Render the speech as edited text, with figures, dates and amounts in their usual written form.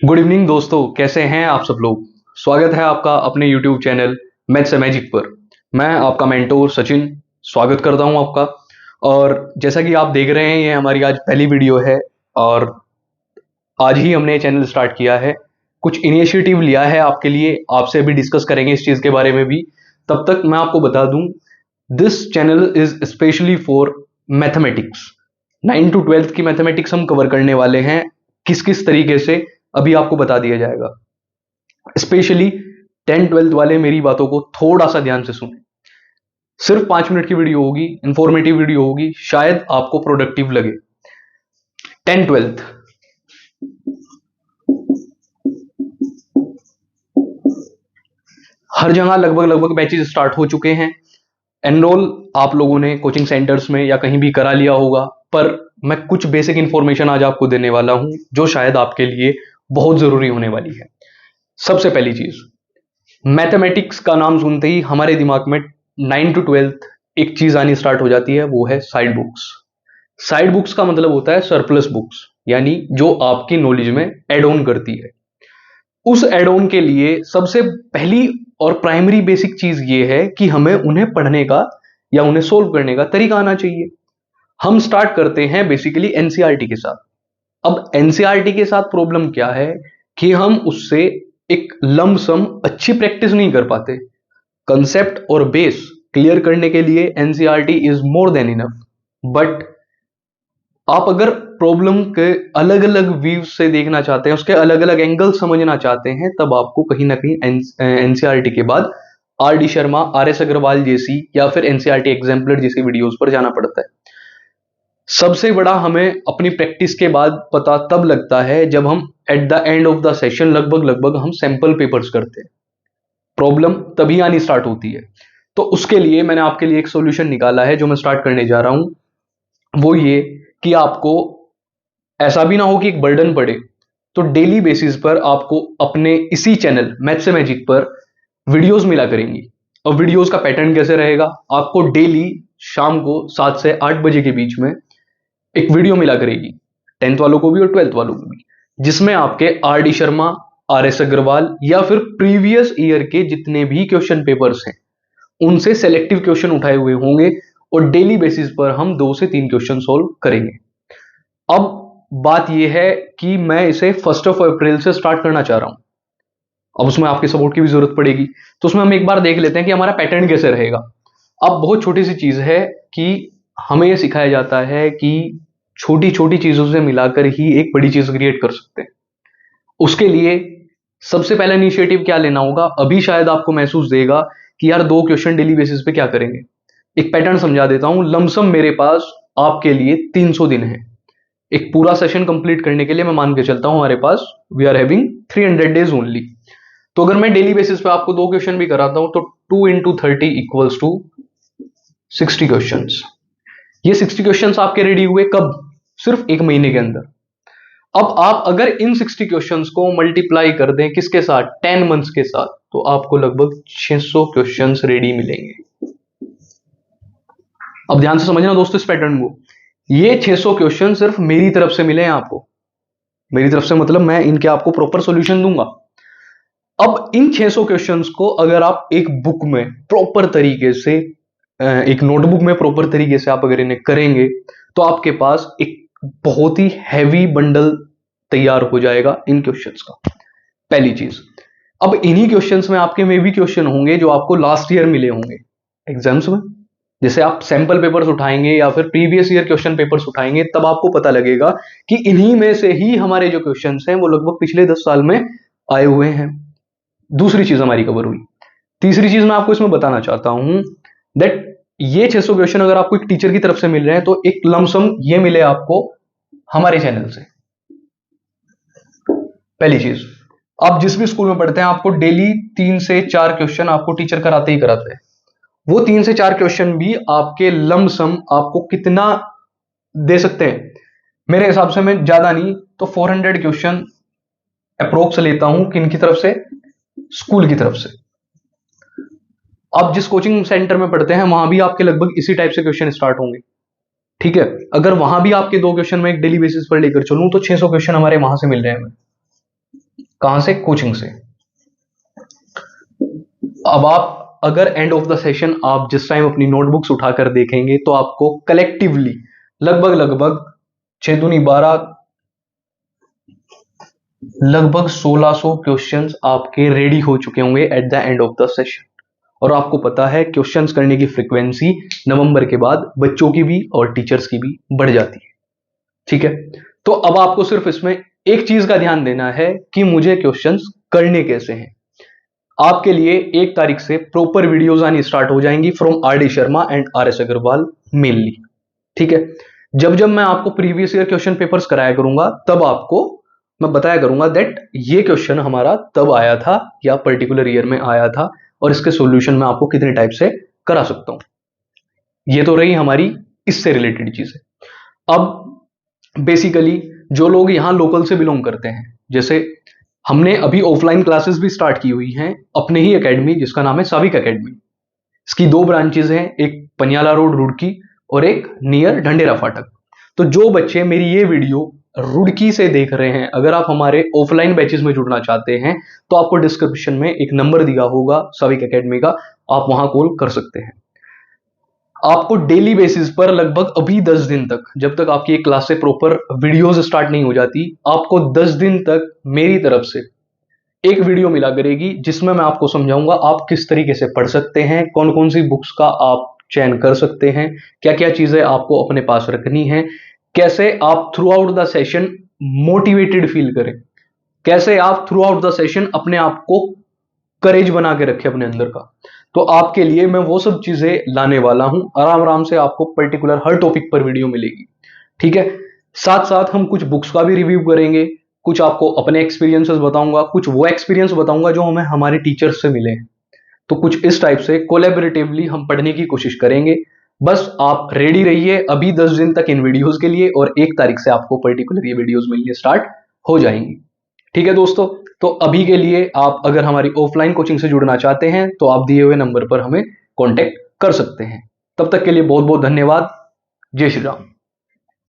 Good evening दोस्तों, कैसे हैं आप सब लोग। स्वागत है आपका अपने YouTube channel maths and magic पर। मैं आपका मेंटोर सचिन स्वागत करता हूं आपका। और जैसा कि आप देख रहे हैं, ये हमारी आज पहली वीडियो है और आज ही हमने चैनल स्टार्ट किया है। कुछ इनिशिएटिव लिया है आपके लिए, आपसे भी डिस्कस करेंगे इस चीज़ के बारे में भी। तब तक मैं आपको बता दूं, this channel is specially for mathematics. 9 to 12 की मैथमेटिक्स हम कवर करने वाले हैं। किस किस तरीके से अभी आपको बता दिया जाएगा। स्पेशली 10-12 वाले मेरी बातों को थोड़ा सा ध्यान से सुने। सिर्फ 5 मिनट की वीडियो होगी, इंफॉर्मेटिव वीडियो होगी, शायद आपको प्रोडक्टिव लगे। 10-12 हर जगह लगभग बैचेस स्टार्ट हो चुके हैं। एनरोल आप लोगों ने कोचिंग सेंटर्स में या कहीं भी करा लिया होगा, पर मैं कुछ बेसिक इंफॉर्मेशन आज आपको देने वाला हूं जो शायद आपके लिए बहुत जरूरी होने वाली है। सबसे पहली चीज, मैथमेटिक्स का नाम सुनते ही हमारे दिमाग में 9 to 12 एक चीज आनी स्टार्ट हो जाती है, वो है साइड बुक्स। साइड बुक्स का मतलब होता है सरप्लस बुक्स, यानी जो आपकी नॉलेज में एड ऑन करती है। उस एड ऑन के लिए सबसे पहली और प्राइमरी बेसिक चीज ये है कि हमें उन्हें पढ़ने का या उन्हें सोल्व करने का तरीका आना चाहिए। हम स्टार्ट करते हैं बेसिकली एनसीईआरटी के साथ। अब एनसीईआरटी के साथ प्रॉब्लम क्या है कि हम उससे एक लमसम अच्छी प्रैक्टिस नहीं कर पाते। कंसेप्ट और बेस क्लियर करने के लिए NCERT is more than enough, but आप अगर प्रॉब्लम के अलग अलग व्यू से देखना चाहते हैं, उसके अलग अलग एंगल समझना चाहते हैं, तब आपको कहीं ना कहीं एनसीईआरटी के बाद R D Sharma, R S Agarwal जैसी या फिर एनसीईआरटी एग्जाम्पलर जैसी वीडियोस पर जाना पड़ता है। सबसे बड़ा हमें अपनी प्रैक्टिस के बाद पता तब लगता है जब हम at the end of the session लगभग हम सैंपल पेपर्स करते हैं। प्रॉब्लम तभी आनी स्टार्ट होती है। तो उसके लिए मैंने आपके लिए एक सॉल्यूशन निकाला है जो मैं स्टार्ट करने जा रहा हूं। वो ये कि आपको ऐसा भी ना हो कि एक बर्डन पड़े, तो डेली बेसिस पर आपको अपने इसी चैनल मैथ्स से मैजिक पर वीडियोस मिला करेंगी। और वीडियोस का पैटर्न कैसे रहेगा, आपको डेली शाम को 7 से 8 बजे के बीच में एक वीडियो मिला करेगी, 10th वालों को भी और 12th वालों को भी, जिसमें आपके R D Sharma, R S Agarwal या फिर प्रीवियस ईयर के जितने भी क्वेश्चन पेपर्स हैं उनसे सेलेक्टिव क्वेश्चन उठाए हुए होंगे और डेली बेसिस पर हम 2 से 3 क्वेश्चन सोल्व करेंगे। अब बात यह है कि मैं इसे 1 अप्रैल से स्टार्ट करना चाह रहा हूं। अब उसमें आपके सपोर्ट की भी जरूरत पड़ेगी, तो उसमें हम एक बार देख लेते हैं कि हमारा पैटर्न कैसे रहेगा। अब बहुत छोटी सी चीज है कि हमें यह सिखाया जाता है कि छोटी छोटी चीजों से मिलाकर ही एक बड़ी चीज क्रिएट कर सकते हैं। उसके लिए सबसे पहला इनिशिएटिव क्या लेना होगा, अभी शायद आपको महसूस देगा कि यार 2 क्वेश्चन डेली बेसिस पे क्या करेंगे। एक पैटर्न समझा देता हूं। लमसम मेरे पास आपके लिए 300 दिन है। एक पूरा सेशन कंप्लीट करने के लिए मैं मान के चलता हूं हमारे पास we are having 300 days only. तो अगर मैं डेली बेसिस पे आपको 2 क्वेश्चन भी कराता हूं तो 2 into 30 इक्वल्स टू 60 क्वेश्चन। ये 60 क्वेश्चन आपके रेडी हुए कब? सिर्फ 1 महीने के अंदर। अब आप अगर इन 60 क्वेश्चंस को मल्टीप्लाई कर दें किसके साथ, 10 मंथ्स के साथ, तो आपको लगभग 600 क्वेश्चंस रेडी मिलेंगे। अब ध्यान से समझना दोस्तों इस पैटर्न को। ये 600 क्वेश्चन सिर्फ मेरी तरफ से मिले हैं आपको। मेरी तरफ से मतलब मैं इनके आपको प्रॉपर सॉल्यूशन दूंगा। अब इन 600 क्वेश्चंस को अगर आप एक बुक में प्रॉपर तरीके से, एक नोटबुक में प्रॉपर तरीके से आप अगर इन्हें करेंगे, तो आपके पास एक बहुत ही हैवी बंडल तैयार हो जाएगा इन क्वेश्चंस का। पहली चीज, अब इन्हीं क्वेश्चंस में आपके में भी क्वेश्चन होंगे जो आपको लास्ट ईयर मिले होंगे एग्जाम्स में। जैसे आप सैंपल पेपर्स उठाएंगे या फिर प्रीवियस ईयर क्वेश्चन पेपर्स उठाएंगे, तब आपको पता लगेगा कि इन्हीं में से ही हमारे जो क्वेश्चंस हैं वो लगभग पिछले 10 साल में आए हुए हैं। दूसरी चीज हमारी कवर हुई। तीसरी चीज मैं आपको इसमें बताना चाहता हूं दैट ये 600 क्वेश्चन अगर आपको एक टीचर की तरफ से मिल रहे हैं तो एक लमसम ये मिले आपको हमारे चैनल से। पहली चीज, आप जिस भी स्कूल में पढ़ते हैं आपको डेली 3 से 4 क्वेश्चन आपको टीचर कराते ही कराते हैं। वो 3 से 4 क्वेश्चन भी आपके लमसम आपको कितना दे सकते हैं, मेरे हिसाब से मैं ज्यादा नहीं तो 400 क्वेश्चन अप्रोक्स लेता हूं किन की तरफ से, स्कूल की तरफ से। आप जिस कोचिंग सेंटर में पढ़ते हैं वहां भी आपके लगभग इसी टाइप से क्वेश्चन स्टार्ट होंगे। ठीक है, अगर वहां भी आपके 2 क्वेश्चन में एक डेली बेसिस पर लेकर चलूं तो 600 क्वेश्चन हमारे वहां से मिल रहे हैं हमें। कहां से? कोचिंग से। अब आप अगर एंड ऑफ द सेशन आप जिस टाइम अपनी नोटबुक्स उठाकर देखेंगे तो आपको कलेक्टिवली लगभग 6 दूनी 12, लगभग 1600 क्वेश्चंस आपके रेडी हो चुके होंगे at the end of the session. और आपको पता है क्वेश्चंस करने की फ्रीक्वेंसी नवंबर के बाद बच्चों की भी और टीचर्स की भी बढ़ जाती है। ठीक है, तो अब आपको सिर्फ इसमें एक चीज का ध्यान देना है कि मुझे क्वेश्चंस करने कैसे हैं। आपके लिए 1 तारीख से प्रॉपर वीडियोस आनी स्टार्ट हो जाएंगी from R D Sharma and R S Agarwal mainly. ठीक है, जब जब मैं आपको प्रीवियस ईयर क्वेश्चन पेपर्स कराया करूंगा तब आपको मैं बताया करूंगा दैट ये क्वेश्चन हमारा तब आया था या पर्टिकुलर ईयर में आया था और इसके सॉल्यूशन मैं आपको कितने टाइप से करा सकता हूं। ये तो रही हमारी इससे रिलेटेड चीजें। अब बेसिकली जो लोग यहां लोकल से बिलोंग करते हैं, जैसे हमने अभी ऑफलाइन क्लासेस भी स्टार्ट की हुई हैं अपने ही एकेडमी जिसका नाम है साविक एकेडमी। इसकी 2 ब्रांचेज हैं, एक पनियाला रोड रुड़की और एक नियर ढंडेरा फाटक। तो जो बच्चे मेरी ये वीडियो रुड़की से देख रहे हैं, अगर आप हमारे ऑफलाइन बैचेस में जुड़ना चाहते हैं तो आपको डिस्क्रिप्शन में एक नंबर दिया होगा साविक एकेडमी का, आप वहां कॉल कर सकते हैं। आपको डेली बेसिस पर लगभग अभी 10 दिन तक, जब तक आपकी एक क्लास से प्रॉपर वीडियोस स्टार्ट नहीं हो जाती, आपको 10 दिन तक मेरी तरफ से एक वीडियो मिला करेगी जिसमें मैं आपको समझाऊंगा आप किस तरीके से पढ़ सकते हैं, कौन कौन सी बुक्स का आप चयन कर सकते हैं, क्या क्या चीजें आपको अपने पास रखनी है, कैसे आप through out the session motivated feel करें, कैसे आप थ्रू आउट द सेशन अपने आप को करेज बना के रखें अपने अंदर का। तो आपके लिए मैं वो सब चीजें लाने वाला हूं, आराम आराम से आपको पर्टिकुलर हर टॉपिक पर वीडियो मिलेगी। ठीक है, साथ साथ हम कुछ बुक्स का भी रिव्यू करेंगे, कुछ आपको अपने एक्सपीरियंसेस बताऊंगा, कुछ वो एक्सपीरियंस बताऊंगा जो हमें हमारे टीचर्स से मिले हैं। तो कुछ इस टाइप से कोलैबोरेटिवली हम पढ़ने की कोशिश करेंगे। बस आप रेडी रहिए अभी 10 दिन तक इन वीडियोस के लिए, और 1 तारीख से आपको पर्टिकुलर ये वीडियोस मिलने स्टार्ट हो जाएंगी। ठीक है दोस्तों, तो अभी के लिए आप अगर हमारी ऑफलाइन कोचिंग से जुड़ना चाहते हैं तो आप दिए हुए नंबर पर हमें कांटेक्ट कर सकते हैं। तब तक के लिए बहुत बहुत धन्यवाद। जय श्री राम।